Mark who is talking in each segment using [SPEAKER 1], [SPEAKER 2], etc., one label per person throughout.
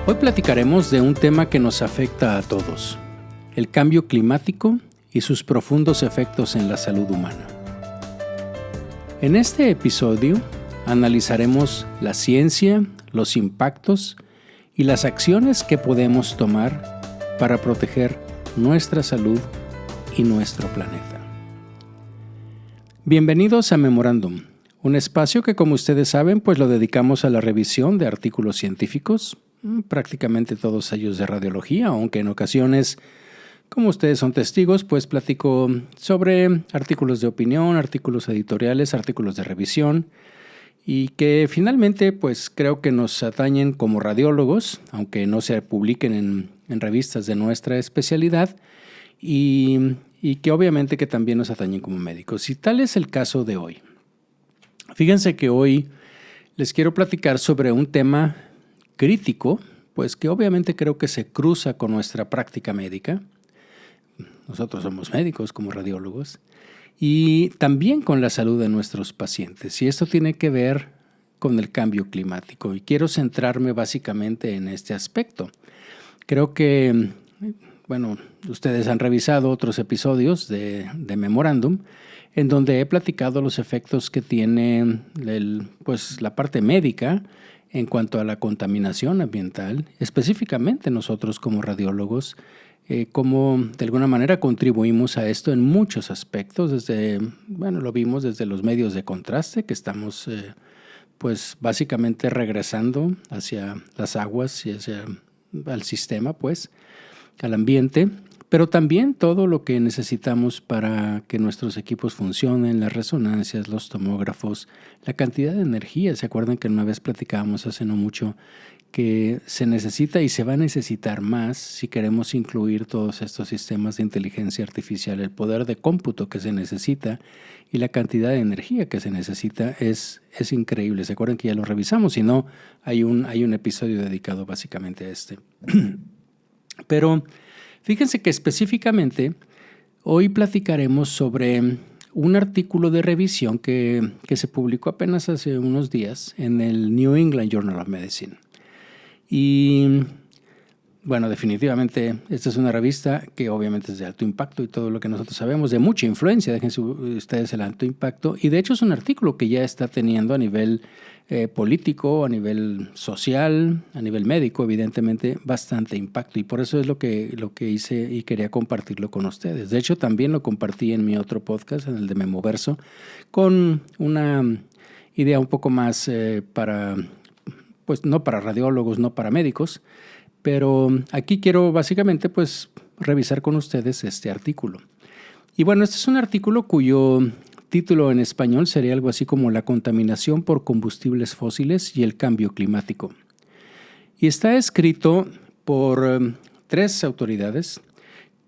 [SPEAKER 1] Hoy platicaremos de un tema que nos afecta a todos, el cambio climático y sus profundos efectos en la salud humana. En este episodio analizaremos la ciencia, los impactos y las acciones que podemos tomar para proteger nuestra salud y nuestro planeta. Bienvenidos a Memorándum, un espacio que, como ustedes saben, pues lo dedicamos a la revisión de artículos científicos, prácticamente todos ellos de radiología, aunque en ocasiones, como ustedes son testigos, pues platico sobre artículos de opinión, artículos editoriales, artículos de revisión y que finalmente pues creo que nos atañen como radiólogos, aunque no se publiquen en revistas de nuestra especialidad y que obviamente que también nos atañen como médicos. Y tal es el caso de hoy. Fíjense que hoy les quiero platicar sobre un tema crítico, pues que obviamente creo que se cruza con nuestra práctica médica. Nosotros somos médicos como radiólogos y también con la salud de nuestros pacientes. Y esto tiene que ver con el cambio climático y quiero centrarme básicamente en este aspecto. Creo que, bueno, ustedes han revisado otros episodios de Memorándum en donde he platicado los efectos que tiene la parte médica en cuanto a la contaminación ambiental, específicamente nosotros como radiólogos, cómo de alguna manera contribuimos a esto en muchos aspectos. Lo vimos desde los medios de contraste que estamos pues básicamente regresando hacia las aguas y al sistema, pues, al ambiente, pero también todo lo que necesitamos para que nuestros equipos funcionen, las resonancias, los tomógrafos, la cantidad de energía. ¿Se acuerdan que una vez platicábamos hace no mucho que se necesita y se va a necesitar más si queremos incluir todos estos sistemas de inteligencia artificial? El poder de cómputo que se necesita y la cantidad de energía que se necesita es increíble. ¿Se acuerdan que ya lo revisamos? Si no, hay un episodio dedicado básicamente a este. Pero fíjense que específicamente hoy platicaremos sobre un artículo de revisión que se publicó apenas hace unos días en el New England Journal of Medicine. Y bueno, definitivamente esta es una revista que obviamente es de alto impacto y todo lo que nosotros sabemos, de mucha influencia, déjense ustedes el alto impacto. Y de hecho es un artículo que ya está teniendo a nivel político, a nivel social, a nivel médico, evidentemente, bastante impacto. Y por eso es lo que hice y quería compartirlo con ustedes. De hecho, también lo compartí en mi otro podcast, en el de Memoverso, con una idea un poco más pues no para radiólogos, no para médicos, pero aquí quiero básicamente pues revisar con ustedes este artículo. Y bueno, este es un artículo cuyo título en español sería algo así como La contaminación por combustibles fósiles y el cambio climático. Y está escrito por tres autoridades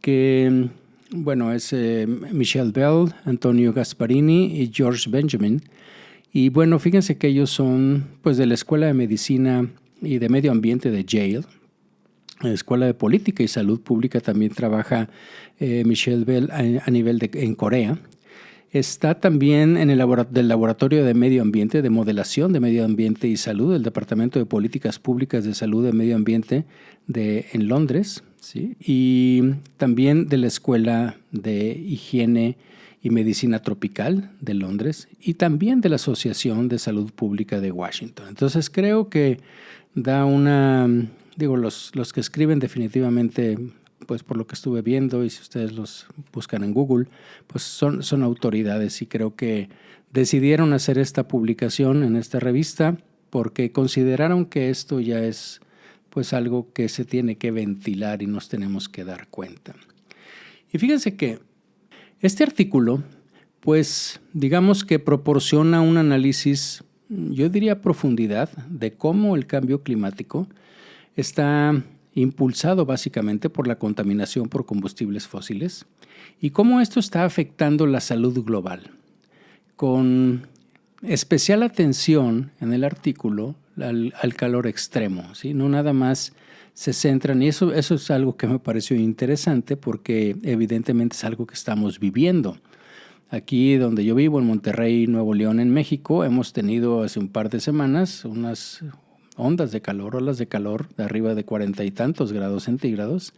[SPEAKER 1] que, bueno, es Michelle Bell, Antonio Gasparini y George Benjamin. Y bueno, fíjense que ellos son pues de la Escuela de Medicina y de Medio Ambiente de Yale. En la Escuela de Política y Salud Pública también trabaja Michelle Bell a nivel en Corea. Está también en del Laboratorio de Medio Ambiente, de Modelación de Medio Ambiente y Salud, del Departamento de Políticas Públicas de Salud y Medio Ambiente en Londres, ¿sí? Y también de la Escuela de Higiene y Medicina Tropical de Londres y también de la Asociación de Salud Pública de Washington. Entonces creo que da los que escriben definitivamente, pues por lo que estuve viendo y si ustedes los buscan en Google, pues son autoridades y creo que decidieron hacer esta publicación en esta revista porque consideraron que esto ya es pues algo que se tiene que ventilar y nos tenemos que dar cuenta. Y fíjense que este artículo, pues digamos que proporciona un análisis, yo diría a profundidad, de cómo el cambio climático está impulsado básicamente por la contaminación por combustibles fósiles y cómo esto está afectando la salud global. Con especial atención en el artículo al calor extremo, ¿sí? No nada más se centran, y eso es algo que me pareció interesante porque evidentemente es algo que estamos viviendo. Aquí donde yo vivo, en Monterrey, Nuevo León, en México, hemos tenido hace un par de semanas ondas de calor, olas de calor de arriba de 40 y tantos grados centígrados.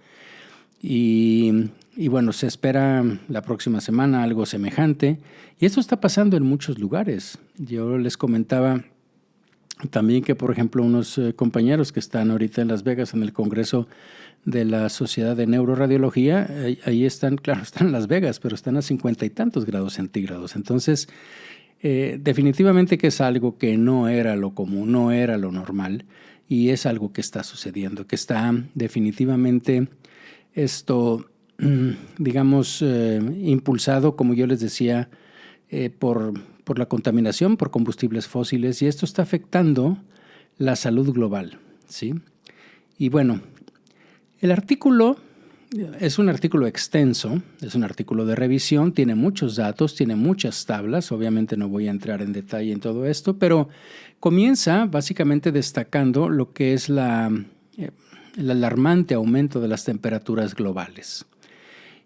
[SPEAKER 1] Y bueno, se espera la próxima semana algo semejante. Y esto está pasando en muchos lugares. Yo les comentaba también que, por ejemplo, unos compañeros que están ahorita en Las Vegas en el Congreso de la Sociedad de Neuroradiología, ahí están, claro, están en Las Vegas, pero están a 50 y tantos grados centígrados. Entonces, definitivamente que es algo que no era lo común, no era lo normal, y es algo que está sucediendo, que está definitivamente esto, digamos, impulsado, como yo les decía, por la contaminación por combustibles fósiles, y esto está afectando la salud global, ¿sí? Y bueno, el artículo es un artículo extenso, es un artículo de revisión, tiene muchos datos, tiene muchas tablas, obviamente no voy a entrar en detalle en todo esto, pero comienza básicamente destacando lo que es el alarmante aumento de las temperaturas globales.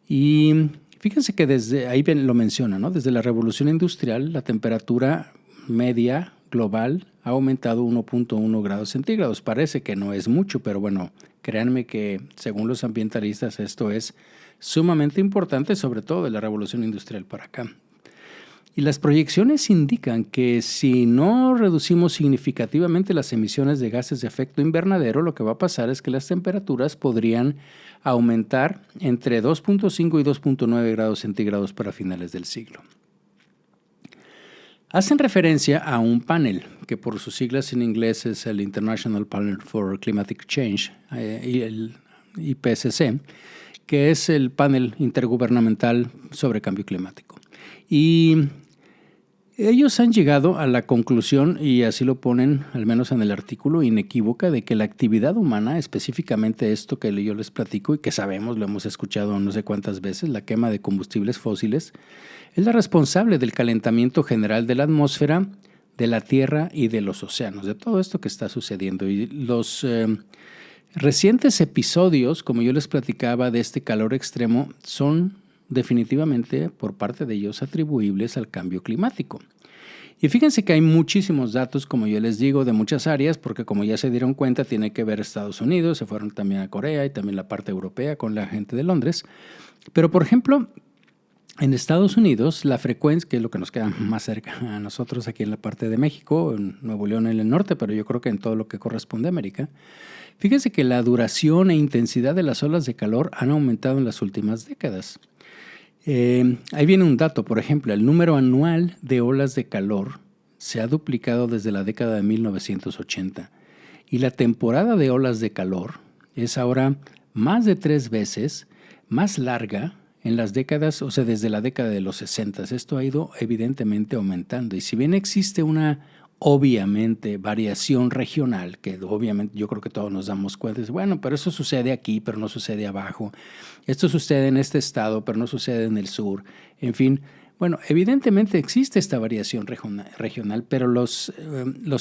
[SPEAKER 1] Y fíjense que desde ahí lo menciona, ¿no? Desde la revolución industrial, la temperatura media global ha aumentado 1.1 grados centígrados. Parece que no es mucho, pero bueno, créanme que según los ambientalistas esto es sumamente importante, sobre todo de la revolución industrial para acá. Y las proyecciones indican que si no reducimos significativamente las emisiones de gases de efecto invernadero, lo que va a pasar es que las temperaturas podrían aumentar entre 2.5 y 2.9 grados centígrados para finales del siglo. Hacen referencia a un panel que por sus siglas en inglés es el International Panel for Climatic Change, y el IPCC, que es el panel intergubernamental sobre cambio climático. Y ellos han llegado a la conclusión, y así lo ponen, al menos en el artículo, inequívoca, de que la actividad humana, específicamente esto que yo les platico y que sabemos, lo hemos escuchado no sé cuántas veces, la quema de combustibles fósiles, es la responsable del calentamiento general de la atmósfera, de la Tierra y de los océanos, de todo esto que está sucediendo. Y los recientes episodios, como yo les platicaba, de este calor extremo, son definitivamente por parte de ellos atribuibles al cambio climático. Y fíjense que hay muchísimos datos, como yo les digo, de muchas áreas, porque como ya se dieron cuenta, tiene que ver Estados Unidos, se fueron también a Corea y también la parte europea con la gente de Londres. Pero, por ejemplo, en Estados Unidos, la frecuencia, que es lo que nos queda más cerca a nosotros aquí en la parte de México, en Nuevo León en el norte, pero yo creo que en todo lo que corresponde a América, fíjense que la duración e intensidad de las olas de calor han aumentado en las últimas décadas. Ahí viene un dato, por ejemplo, el número anual de olas de calor se ha duplicado desde la década de 1980 y la temporada de olas de calor es ahora más de 3 veces más larga en las décadas, o sea, desde la década de los 60. Esto ha ido evidentemente aumentando y si bien existe una obviamente variación regional, que obviamente yo creo que todos nos damos cuenta, bueno, pero eso sucede aquí, pero no sucede abajo. Esto sucede en este estado, pero no sucede en el sur. En fin, bueno, evidentemente existe esta variación regional, pero los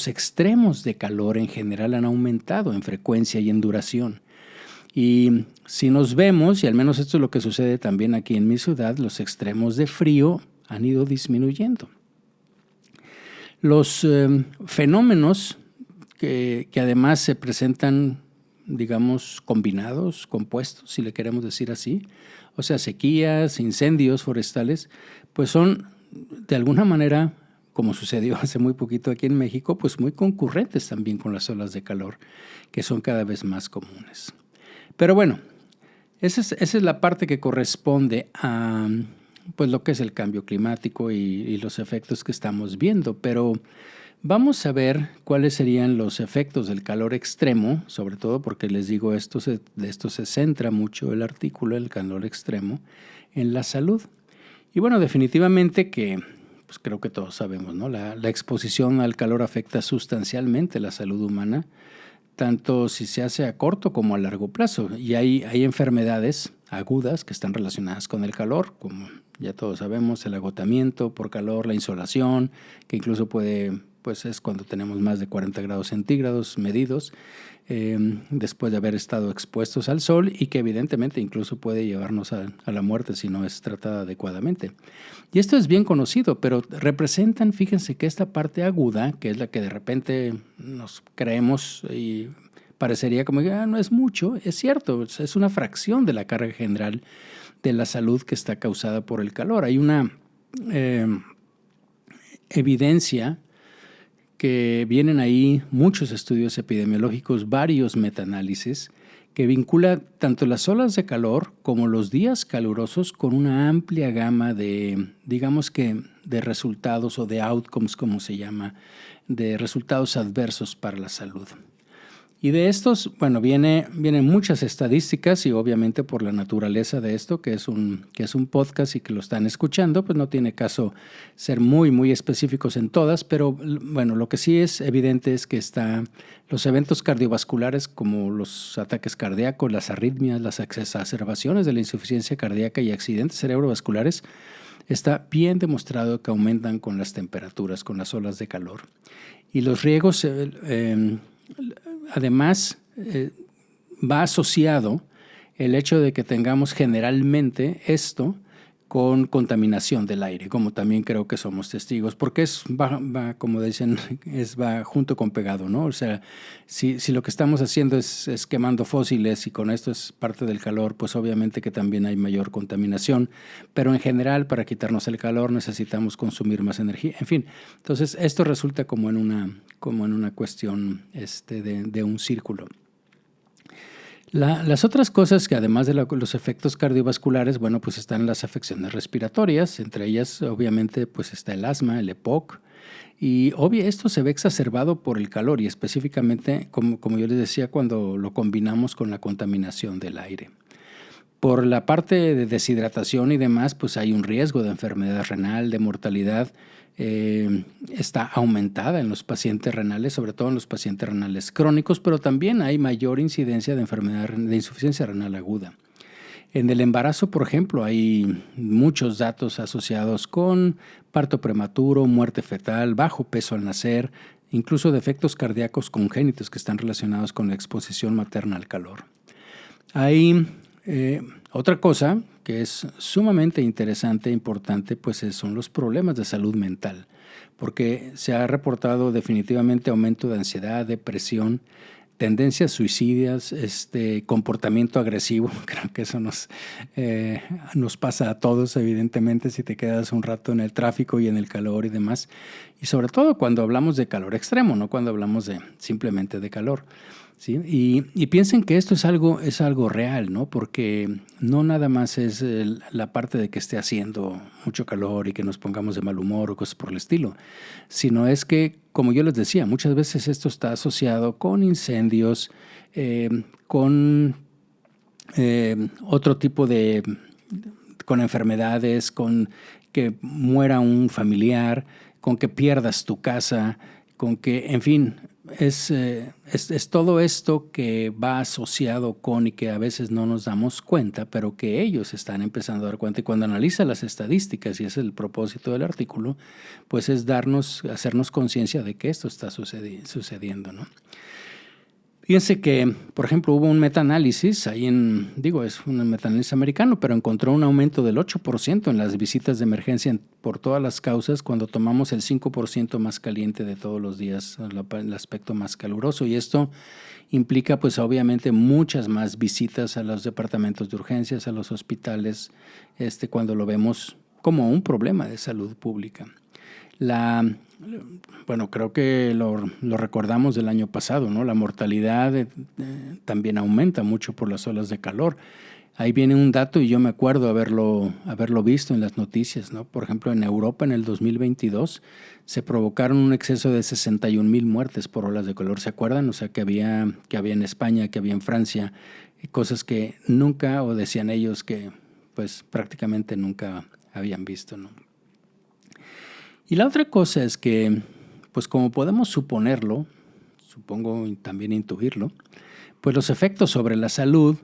[SPEAKER 1] extremos de calor en general han aumentado en frecuencia y en duración. Y si nos vemos, y al menos esto es lo que sucede también aquí en mi ciudad, los extremos de frío han ido disminuyendo. Los fenómenos que además se presentan, digamos, combinados, compuestos, si le queremos decir así, o sea, sequías, incendios forestales, pues son de alguna manera, como sucedió hace muy poquito aquí en México, pues muy concurrentes también con las olas de calor, que son cada vez más comunes. Pero bueno, esa es la parte que corresponde a pues lo que es el cambio climático y los efectos que estamos viendo, pero vamos a ver cuáles serían los efectos del calor extremo, sobre todo porque les digo, de esto se centra mucho el artículo, el calor extremo, en la salud. Y bueno, definitivamente que pues creo que todos sabemos, ¿no? La exposición al calor afecta sustancialmente la salud humana, tanto si se hace a corto como a largo plazo. Y hay enfermedades agudas que están relacionadas con el calor, como ya todos sabemos, el agotamiento por calor, la insolación, que incluso puede pues es cuando tenemos más de 40 grados centígrados medidos después de haber estado expuestos al sol y que evidentemente incluso puede llevarnos a la muerte si no es tratada adecuadamente. Y esto es bien conocido, pero representan, fíjense que esta parte aguda, que es la que de repente nos creemos y parecería como que no es mucho, es cierto, es una fracción de la carga general de la salud que está causada por el calor. Hay una evidencia que vienen ahí muchos estudios epidemiológicos, varios metaanálisis, que vincula tanto las olas de calor como los días calurosos con una amplia gama de, digamos que, de resultados o de outcomes, como se llama, de resultados adversos para la salud. Y de estos, bueno, vienen muchas estadísticas y obviamente por la naturaleza de esto, que es un podcast y que lo están escuchando, pues no tiene caso ser muy específicos en todas, pero bueno, lo que sí es evidente es que los eventos cardiovasculares como los ataques cardíacos, las arritmias, las exacerbaciones de la insuficiencia cardíaca y accidentes cerebrovasculares, está bien demostrado que aumentan con las temperaturas, con las olas de calor. Y los riesgos además, va asociado el hecho de que tengamos generalmente esto con contaminación del aire, como también creo que somos testigos, porque va como dicen, va junto con pegado, ¿no? O sea, si lo que estamos haciendo es quemando fósiles y con esto es parte del calor, pues obviamente que también hay mayor contaminación, pero en general para quitarnos el calor necesitamos consumir más energía, en fin. Entonces esto resulta como en una cuestión de un círculo. Las otras cosas que además de los efectos cardiovasculares, bueno, pues están las afecciones respiratorias, entre ellas obviamente pues está el asma, el EPOC, y esto se ve exacerbado por el calor y específicamente, como yo les decía, cuando lo combinamos con la contaminación del aire. Por la parte de deshidratación y demás, pues hay un riesgo de enfermedad renal, de mortalidad, está aumentada en los pacientes renales, sobre todo en los pacientes renales crónicos, pero también hay mayor incidencia de enfermedad de insuficiencia renal aguda. En el embarazo, por ejemplo, hay muchos datos asociados con parto prematuro, muerte fetal, bajo peso al nacer, incluso defectos cardíacos congénitos que están relacionados con la exposición materna al calor. Hay otra cosa que es sumamente interesante e importante, pues son los problemas de salud mental, porque se ha reportado definitivamente aumento de ansiedad, depresión, tendencias suicidas, comportamiento agresivo. Creo que eso nos pasa a todos, evidentemente, si te quedas un rato en el tráfico y en el calor y demás. Y sobre todo cuando hablamos de calor extremo, no cuando hablamos simplemente de calor. ¿Sí? Y piensen que esto es algo real, ¿no? Porque no nada más es la parte de que esté haciendo mucho calor y que nos pongamos de mal humor o cosas por el estilo, sino es que, como yo les decía, muchas veces esto está asociado con incendios, con otro tipo con enfermedades, con que muera un familiar, con que pierdas tu casa, con que, en fin, es todo esto que va asociado con y que a veces no nos damos cuenta, pero que ellos están empezando a dar cuenta. Y cuando analiza las estadísticas, y es el propósito del artículo, pues es hacernos conciencia de que esto está sucediendo, ¿no? Fíjense que, por ejemplo, hubo un metaanálisis, es un metaanálisis americano, pero encontró un aumento del 8% en las visitas de emergencia por todas las causas cuando tomamos el 5% más caliente de todos los días, el aspecto más caluroso. Y esto implica, pues obviamente, muchas más visitas a los departamentos de urgencias, a los hospitales, cuando lo vemos como un problema de salud pública. Bueno, creo que lo recordamos del año pasado, ¿no? La mortalidad también aumenta mucho por las olas de calor. Ahí viene un dato y yo me acuerdo haberlo visto en las noticias, ¿no? Por ejemplo, en Europa en el 2022 se provocaron un exceso de 61,000 muertes por olas de calor. ¿Se acuerdan? O sea, que había en España, que había en Francia, cosas que nunca, o decían ellos que pues prácticamente nunca habían visto, ¿no? Y la otra cosa es que, pues como podemos suponerlo, supongo y también intuirlo, pues los efectos sobre la salud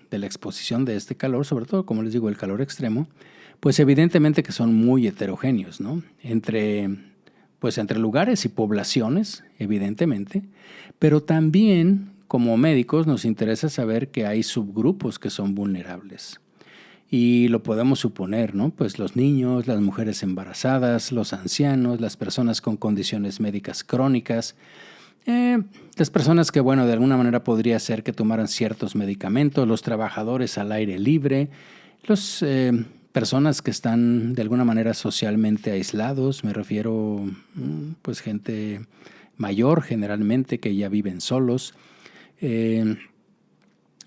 [SPEAKER 1] de la exposición de este calor, sobre todo, como les digo, el calor extremo, pues evidentemente que son muy heterogéneos, ¿no? Entre pues entre lugares y poblaciones, evidentemente, pero también como médicos nos interesa saber que hay subgrupos que son vulnerables. Y lo podemos suponer, ¿no? Pues los niños, las mujeres embarazadas, los ancianos, las personas con condiciones médicas crónicas, las personas que, bueno, de alguna manera podría ser que tomaran ciertos medicamentos, los trabajadores al aire libre, las personas que están de alguna manera socialmente aislados, me refiero, pues gente mayor generalmente que ya viven solos.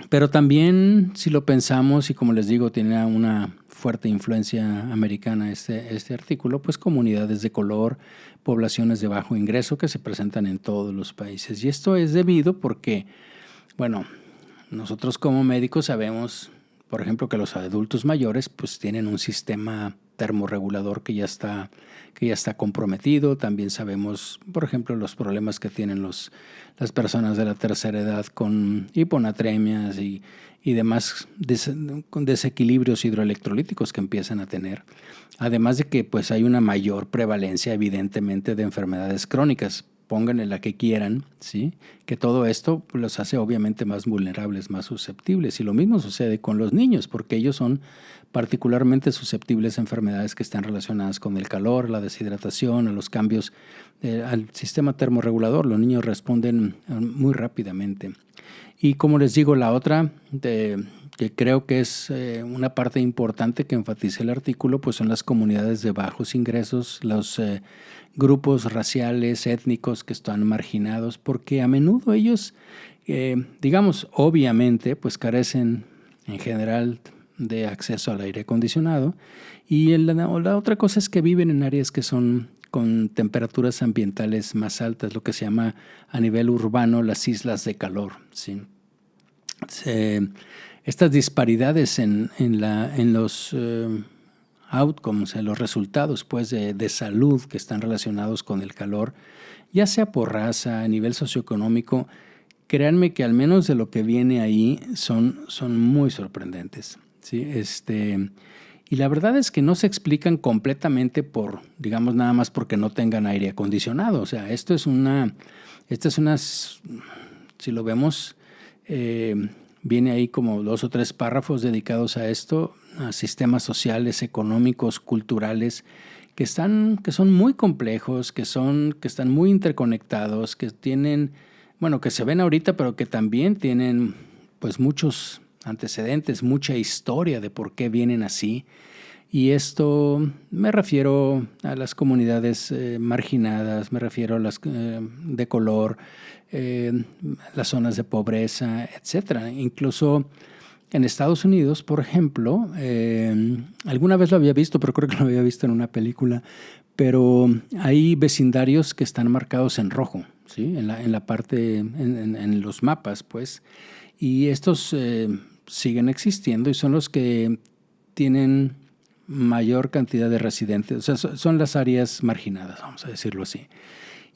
[SPEAKER 1] Pero también, si lo pensamos, y como les digo, tiene una fuerte influencia americana este artículo, pues comunidades de color, poblaciones de bajo ingreso que se presentan en todos los países. Y esto es debido porque, bueno, nosotros como médicos sabemos, por ejemplo, que los adultos mayores pues tienen un sistema termorregulador que ya está comprometido. También sabemos, por ejemplo, los problemas que tienen las personas de la tercera edad con hiponatremias y demás con desequilibrios hidroelectrolíticos que empiezan a tener. Además de que pues hay una mayor prevalencia, evidentemente, de enfermedades crónicas. Pónganle la que quieran, ¿sí? Que todo esto los hace obviamente más vulnerables, más susceptibles. Y lo mismo sucede con los niños, porque ellos son particularmente susceptibles a enfermedades que están relacionadas con el calor, la deshidratación, a los cambios al sistema termorregulador. Los niños responden muy rápidamente. Y como les digo, la otra, que creo que es una parte importante que enfatiza el artículo, pues son las comunidades de bajos ingresos, los grupos raciales, étnicos que están marginados, porque a menudo ellos, digamos, obviamente, pues carecen en general de acceso al aire acondicionado. Y la otra cosa es que viven en áreas que son con temperaturas ambientales más altas, lo que se llama a nivel urbano las islas de calor, ¿sí? Estas disparidades en los outcomes, en los resultados pues, de salud que están relacionados con el calor, ya sea por raza, a nivel socioeconómico, créanme que al menos de lo que viene ahí son muy sorprendentes, ¿sí? Y la verdad es que no se explican completamente por, digamos, nada más porque no tengan aire acondicionado. O sea, esto es una, si lo vemos, viene ahí como 2 o 3 párrafos dedicados a esto, a sistemas sociales, económicos, culturales, que son muy complejos, que están muy interconectados, que tienen, bueno, que se ven ahorita, pero que también tienen pues muchos antecedentes, mucha historia de por qué vienen así. Y esto me refiero a las comunidades marginadas, me refiero a las de color, las zonas de pobreza, etcétera. Incluso en Estados Unidos, por ejemplo, alguna vez lo había visto, pero creo que lo había visto en una película, pero hay vecindarios que están marcados en rojo, ¿sí? En la parte, en los mapas, pues. Y estos siguen existiendo y son los que tienen mayor cantidad de residentes, o sea, son las áreas marginadas, vamos a decirlo así.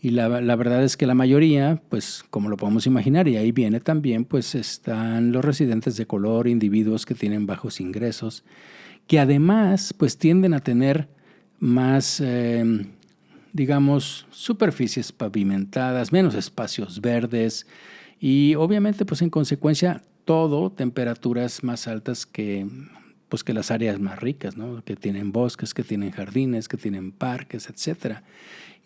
[SPEAKER 1] Y la verdad es que la mayoría, pues como lo podemos imaginar, y ahí viene también, pues están los residentes de color, individuos que tienen bajos ingresos, que además pues tienden a tener más, digamos, superficies pavimentadas, menos espacios verdes y obviamente pues en consecuencia todo temperaturas más altas que las áreas más ricas, ¿no? Que tienen bosques, que tienen jardines, que tienen parques, etcétera.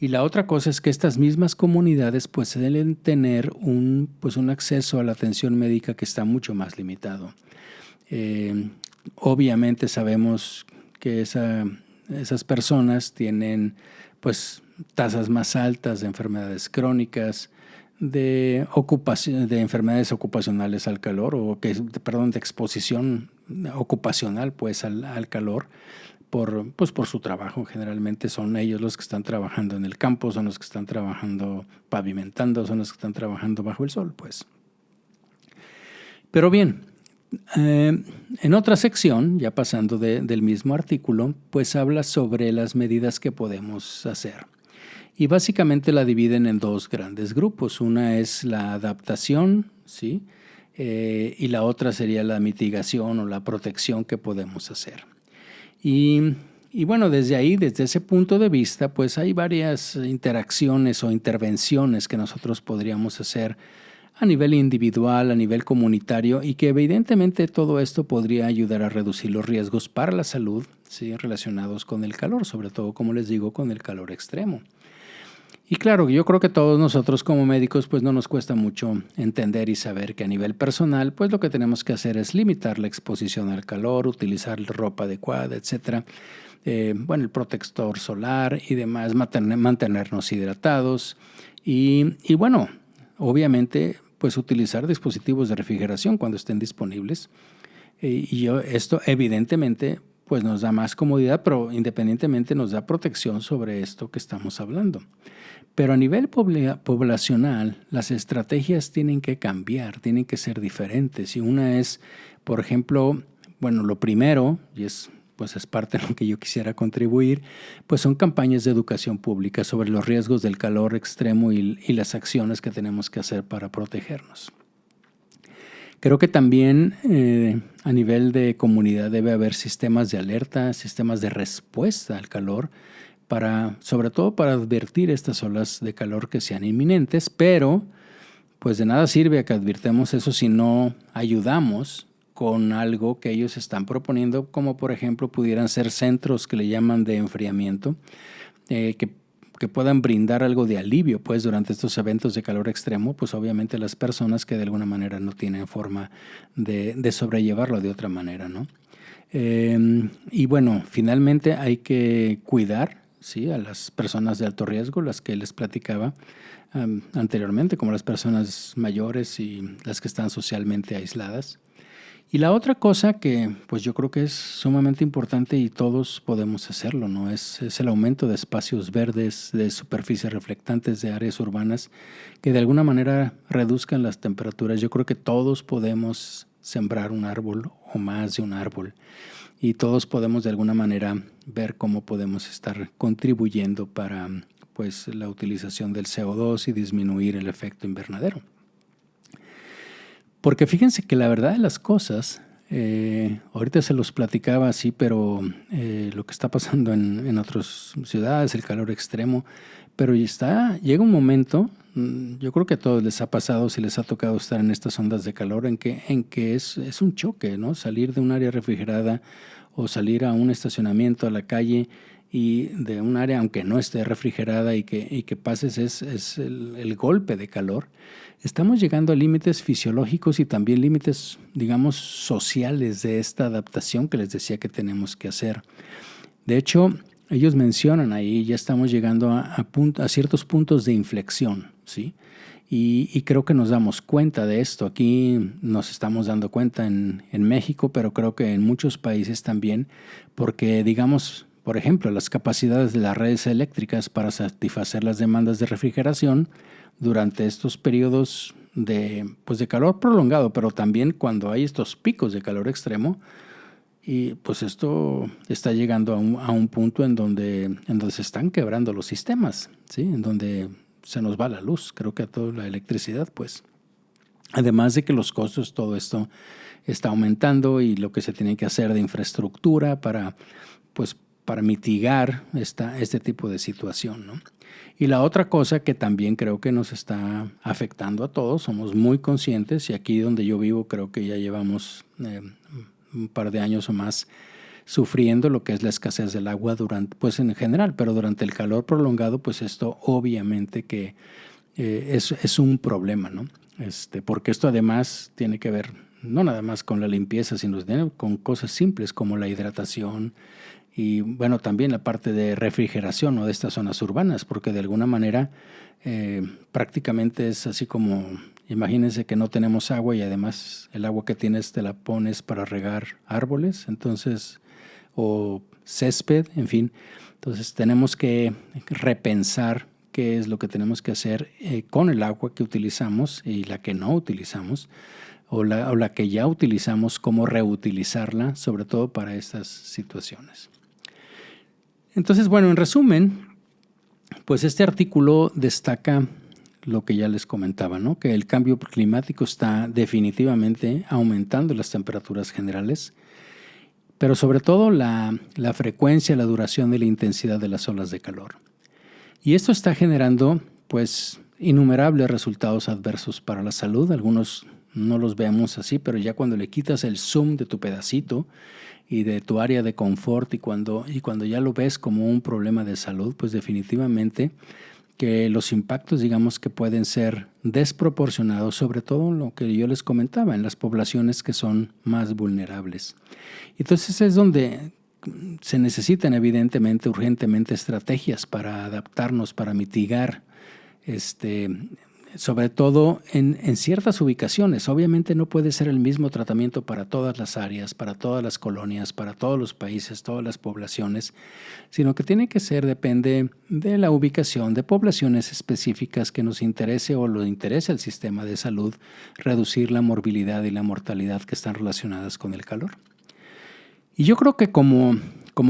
[SPEAKER 1] Y la otra cosa es que estas mismas comunidades pues deben tener un acceso a la atención médica que está mucho más limitado. Obviamente sabemos que esas personas tienen pues tasas más altas de enfermedades crónicas, de enfermedades ocupacionales al calor, de exposición ocupacional pues al calor por su trabajo. Generalmente son ellos los que están trabajando en el campo, son los que están trabajando pavimentando, son los que están trabajando bajo el sol, pues. Pero bien, en otra sección, ya pasando del mismo artículo, pues habla sobre las medidas que podemos hacer. Y básicamente la dividen en 2 grandes grupos. Una es la adaptación, ¿sí? Y la otra sería la mitigación o la protección que podemos hacer. Y Y bueno, desde ahí, desde ese punto de vista, pues hay varias interacciones o intervenciones que nosotros podríamos hacer a nivel individual, a nivel comunitario, y que evidentemente todo esto podría ayudar a reducir los riesgos para la salud, ¿sí?, relacionados con el calor, sobre todo, como les digo, con el calor extremo. Y claro, yo creo que todos nosotros como médicos pues no nos cuesta mucho entender y saber que a nivel personal pues lo que tenemos que hacer es limitar la exposición al calor, utilizar ropa adecuada, etcétera. Bueno, el protector solar y demás, mantenernos hidratados y bueno, obviamente pues utilizar dispositivos de refrigeración cuando estén disponibles. Esto evidentemente pues nos da más comodidad, pero independientemente nos da protección sobre esto que estamos hablando. Pero a nivel poblacional, las estrategias tienen que cambiar, tienen que ser diferentes. Y una es, por ejemplo, bueno, lo primero, y pues es parte de lo que yo quisiera contribuir, pues son campañas de educación pública sobre los riesgos del calor extremo y las acciones que tenemos que hacer para protegernos. Creo que también a nivel de comunidad debe haber sistemas de alerta, sistemas de respuesta al calor, sobre todo para advertir estas olas de calor que sean inminentes, pero pues de nada sirve que advirtamos eso si no ayudamos con algo que ellos están proponiendo, como por ejemplo pudieran ser centros que le llaman de enfriamiento, que puedan brindar algo de alivio pues durante estos eventos de calor extremo, pues obviamente las personas que de alguna manera no tienen forma de sobrellevarlo de otra manera, ¿no? Y bueno, finalmente hay que cuidar, ¿sí?, a las personas de alto riesgo, las que les platicaba anteriormente, como las personas mayores y las que están socialmente aisladas. Y la otra cosa que pues yo creo que es sumamente importante y todos podemos hacerlo, ¿no? Es el aumento de espacios verdes, de superficies reflectantes, de áreas urbanas que de alguna manera reduzcan las temperaturas. Yo creo que todos podemos sembrar un árbol o más de un árbol y todos podemos de alguna manera ver cómo podemos estar contribuyendo para pues la utilización del CO2 y disminuir el efecto invernadero. Porque fíjense que la verdad de las cosas, ahorita se los platicaba así, pero lo que está pasando en otras ciudades, el calor extremo, pero llega un momento, yo creo que a todos les ha pasado, si les ha tocado estar en estas ondas de calor, en que es un choque, ¿no? Salir de un área refrigerada o salir a un estacionamiento, a la calle, y de un área, aunque no esté refrigerada y que pases, es el golpe de calor. Estamos llegando a límites fisiológicos y también límites, digamos, sociales de esta adaptación que les decía que tenemos que hacer. De hecho, ellos mencionan ahí, ya estamos llegando a ciertos puntos de inflexión, ¿sí? Y creo que nos damos cuenta de esto. Aquí nos estamos dando cuenta en México, pero creo que en muchos países también, porque digamos, por ejemplo, las capacidades de las redes eléctricas para satisfacer las demandas de refrigeración durante estos periodos de calor prolongado, pero también cuando hay estos picos de calor extremo, y pues esto está llegando a un punto en donde se están quebrando los sistemas, ¿sí? En donde se nos va la luz, creo que a toda la electricidad, pues. Además de que los costos, todo esto está aumentando y lo que se tiene que hacer de infraestructura para mitigar este tipo de situación, ¿no? Y la otra cosa que también creo que nos está afectando a todos, somos muy conscientes, y aquí donde yo vivo creo que ya llevamos un par de años o más sufriendo lo que es la escasez del agua pues en general, pero durante el calor prolongado, pues esto obviamente que es un problema, ¿no? Porque esto además tiene que ver no nada más con la limpieza, sino con cosas simples como la hidratación y bueno, también la parte de refrigeración, ¿no?, de estas zonas urbanas, porque de alguna manera prácticamente es así como, imagínense que no tenemos agua y además el agua que tienes te la pones para regar árboles, entonces, o césped, en fin. Entonces tenemos que repensar qué es lo que tenemos que hacer con el agua que utilizamos y la que no utilizamos, o la que ya utilizamos, cómo reutilizarla, sobre todo para estas situaciones. Entonces, bueno, en resumen, pues este artículo destaca lo que ya les comentaba, ¿no?, que el cambio climático está definitivamente aumentando las temperaturas generales, pero sobre todo la frecuencia, la duración y la intensidad de las olas de calor. Y esto está generando pues innumerables resultados adversos para la salud. Algunos no los vemos así, pero ya cuando le quitas el zoom de tu pedacito y de tu área de confort y cuando ya lo ves como un problema de salud, pues definitivamente que los impactos, digamos, que pueden ser desproporcionados, sobre todo lo que yo les comentaba, en las poblaciones que son más vulnerables. Entonces es donde se necesitan evidentemente, urgentemente, estrategias para adaptarnos, para mitigar, sobre todo en ciertas ubicaciones. Obviamente no puede ser el mismo tratamiento para todas las áreas, para todas las colonias, para todos los países, todas las poblaciones, sino que tiene que ser, depende de la ubicación, de poblaciones específicas que nos interese o lo interese al sistema de salud, reducir la morbilidad y la mortalidad que están relacionadas con el calor. Y yo creo que como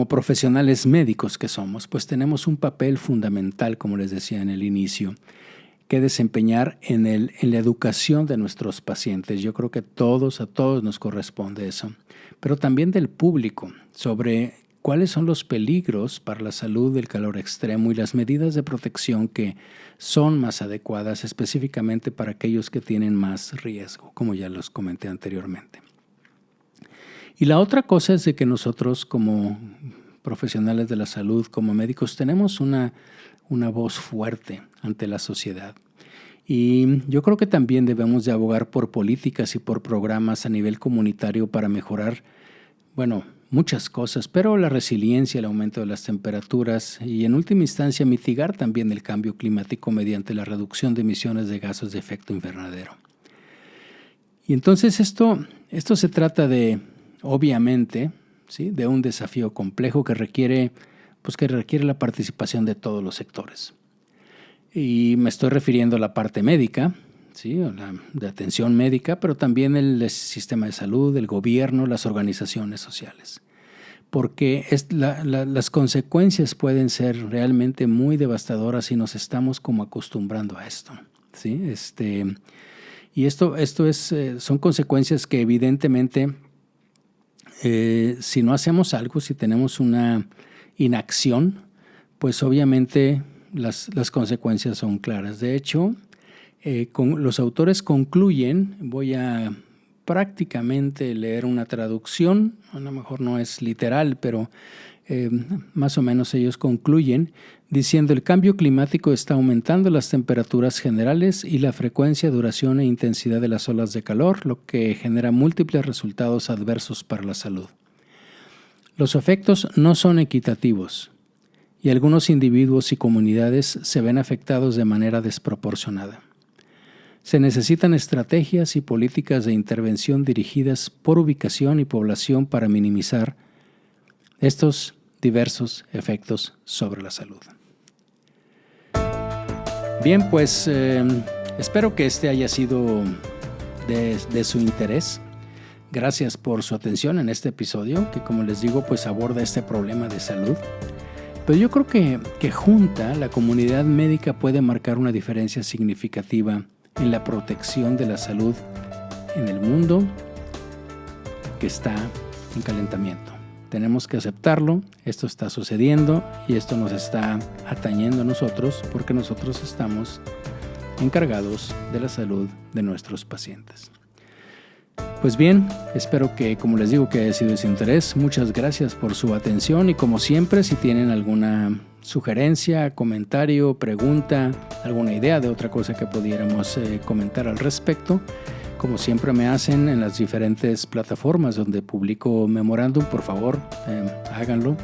[SPEAKER 1] profesionales médicos que somos, pues tenemos un papel fundamental, como les decía en el inicio, que desempeñar en la educación de nuestros pacientes. Yo creo que a todos nos corresponde eso, pero también del público sobre cuáles son los peligros para la salud del calor extremo y las medidas de protección que son más adecuadas específicamente para aquellos que tienen más riesgo, como ya los comenté anteriormente. Y la otra cosa es de que nosotros como profesionales de la salud, como médicos, tenemos una voz fuerte ante la sociedad. Y yo creo que también debemos de abogar por políticas y por programas a nivel comunitario para mejorar, muchas cosas, pero la resiliencia, el aumento de las temperaturas y en última instancia mitigar también el cambio climático mediante la reducción de emisiones de gases de efecto invernadero. Y entonces esto se trata de, obviamente, ¿sí?, de un desafío complejo que requiere la participación de todos los sectores. Y me estoy refiriendo a la parte médica, ¿sí?, de atención médica, pero también el sistema de salud, el gobierno, las organizaciones sociales. Porque las consecuencias pueden ser realmente muy devastadoras y nos estamos como acostumbrando a esto, ¿sí? Y esto son consecuencias que evidentemente, si no hacemos algo, si tenemos una inacción, pues obviamente las consecuencias son claras. De hecho, los autores concluyen, voy a prácticamente leer una traducción, a lo mejor no es literal, pero más o menos ellos concluyen diciendo: el cambio climático está aumentando las temperaturas generales y la frecuencia, duración e intensidad de las olas de calor, lo que genera múltiples resultados adversos para la salud. Los efectos no son equitativos y algunos individuos y comunidades se ven afectados de manera desproporcionada. Se necesitan estrategias y políticas de intervención dirigidas por ubicación y población para minimizar estos diversos efectos sobre la salud. Bien, pues espero que este haya sido de su interés. Gracias por su atención en este episodio, que como les digo, pues aborda este problema de salud. Pero yo creo que junta la comunidad médica puede marcar una diferencia significativa en la protección de la salud en el mundo que está en calentamiento. Tenemos que aceptarlo, esto está sucediendo y esto nos está atañendo a nosotros porque nosotros estamos encargados de la salud de nuestros pacientes. Pues bien, espero que, como les digo, que haya sido de su interés. Muchas gracias por su atención y como siempre, si tienen alguna sugerencia, comentario, pregunta, alguna idea de otra cosa que pudiéramos comentar al respecto, como siempre me hacen en las diferentes plataformas donde publico memorándum, por favor, háganlo.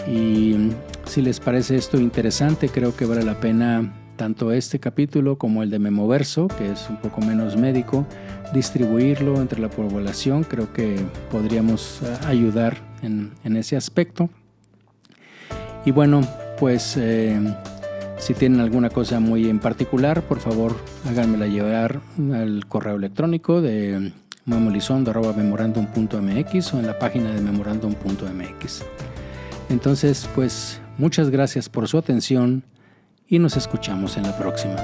[SPEAKER 1] Y si les parece esto interesante, creo que vale la pena tanto este capítulo como el de Memoverso, que es un poco menos médico, distribuirlo entre la población. Creo que podríamos ayudar en ese aspecto. Y bueno, pues si tienen alguna cosa muy en particular, por favor háganmela llegar al correo electrónico de memolizondo@memorandum.mx o en la página de memorandum.mx. Entonces, pues muchas gracias por su atención y nos escuchamos en la próxima.